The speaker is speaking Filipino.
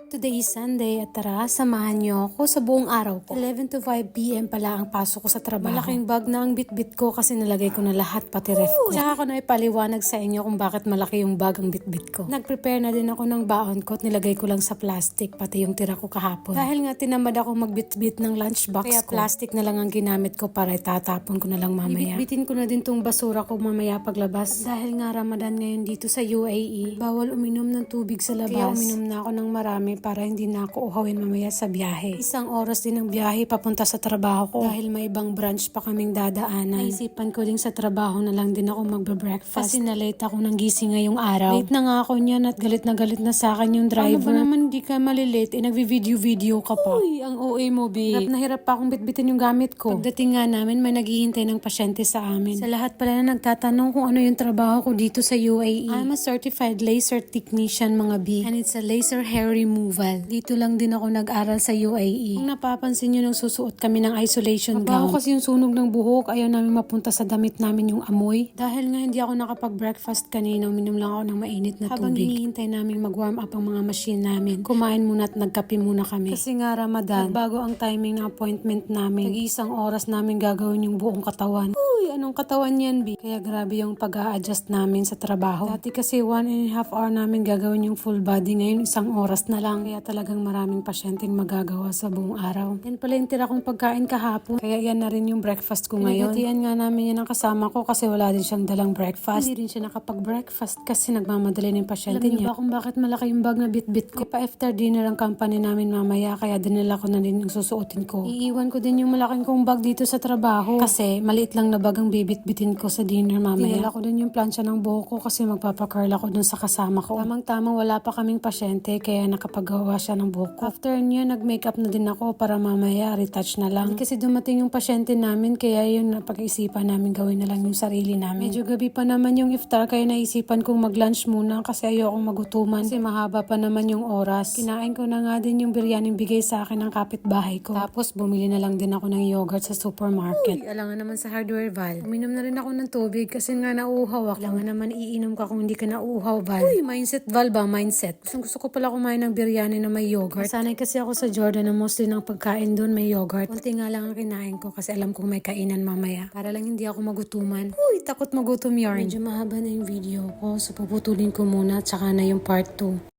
Today is Sunday at tara, samahan niyo ako sa buong araw ko. 11 to 5 p.m. pala ang pasok ko sa trabaho. Malaking bag na ang bitbit ko kasi nalagay ko na lahat pati ref ko. Tsaka ako na ipaliwanag sa inyo kung bakit malaki yung bag ang bitbit ko. Nag-prepare na din ako ng baon ko at nilagay ko lang sa plastic pati yung tira ko kahapon. Dahil nga tinamad ako magbitbit ng lunchbox kaya plastic na lang ang ginamit ko para itatapon ko na lang mamaya. Ibitbitin ko na din tong basura ko mamaya paglabas. Dahil nga Ramadan ngayon dito sa UAE, bawal uminom ng tubig sa labas. Kaya uminom na ako ng marami para hindi na ako uhawin mamaya sa biyahe. Isang oras din ang biyahe papunta sa trabaho ko dahil may ibang branch pa kaming dadaanan. Naisipan ko din sa trabaho na lang din ako magbe-breakfast kasi na-late ako ng gising ngayong araw. Late na nga ako niyan at galit na sa akin yung driver. Ano ba naman hindi ka malilate? Nagvi-video ka pa. Uy, ang OA mo, babe. Hirap na hirap pa akong bitbitin yung gamit ko. Pagdating nga namin, may naghihintay ng pasyente sa amin. Sa lahat pala na nagtatanong kung ano yung trabaho ko dito sa UAE. I'm a certified laser technician mga B and it's a laser hair removal. Dito lang din ako nag-aral sa UAE. Kung napapansin nyo, nagsusuot kami ng isolation gown. Kasi yung sunog ng buhok, ayaw namin mapunta sa damit namin yung amoy. Dahil nga hindi ako nakapag-breakfast kanina, uminom lang ako ng mainit na tubig. Habang hinihintay namin mag-warm up ang mga machine namin, kumain muna at nagkape muna kami. Kasi nga Ramadan, bago ang timing ng appointment namin, nag-iisang oras namin gagawin yung buong katawan. Uy, anong katawan yan, B? Kaya grabe yung pag-a-adjust namin sa trabaho. Dati kasi 1.5 hour namin gagawin yung full body, ngayon isang oras na lang. Kaya talagang maraming pasyenteng magagawa sa buong araw. Yan pala yung tira kong pagkain kahapon. Kaya yan na rin yung breakfast ko ngayon. Pinagatian nga namin yan ang kasama ko kasi wala din siyang dalang breakfast. Hindi rin siya nakapag-breakfast kasi nagmamadali ng pasyente niya. Alam niyo ba kung bakit malaki yung bag na bitbit ko? Pa after dinner ang company namin mamaya kaya dinala ko na din yung susuotin ko. Iiwan ko din yung malaking kong bag dito sa trabaho kasi maliit lang na bag ang bibitbitin ko sa dinner mamaya. Dinala ko din yung plancha ng buhok ko kasi magpapacurl ako dun sa kasama ko. Tamang-tamang wala pa kaming pasyente kaya nakapagawa siya ng buhok ko. After niya nag-makeup na din ako para mamaya retouch na lang. Kasi dumating yung pasyente namin kaya yun napag-isipan namin gawin na lang yung sarili namin. Medyo gabi pa naman yung iftar kaya naisipan kong mag-lunch muna kasi ayokong magutuman kasi mahaba pa naman yung oras. Kinain ko na nga din yung biryaning bigay sa akin ng kapitbahay ko. Tapos bumili na lang din ako ng yogurt sa supermarket. Uy, alangan naman sa hardware Val. Uminom na rin ako ng tubig kasi nga nauuhaw ako. Alangan naman iinom ka kung hindi ka nauuhaw Val. Uy, mindset Val ba? Mindset. Gusto ko pala kumain ng biryani na may yogurt. Sanay kasi ako sa Jordan na mostly ng pagkain doon may yogurt. Kunti nga lang ang kinain ko kasi alam kong may kainan mamaya. Para lang hindi ako magutuman. Uy, takot magutom yarn. Medyo mahaba na yung video ko so puputulin ko muna at saka na yung part 2.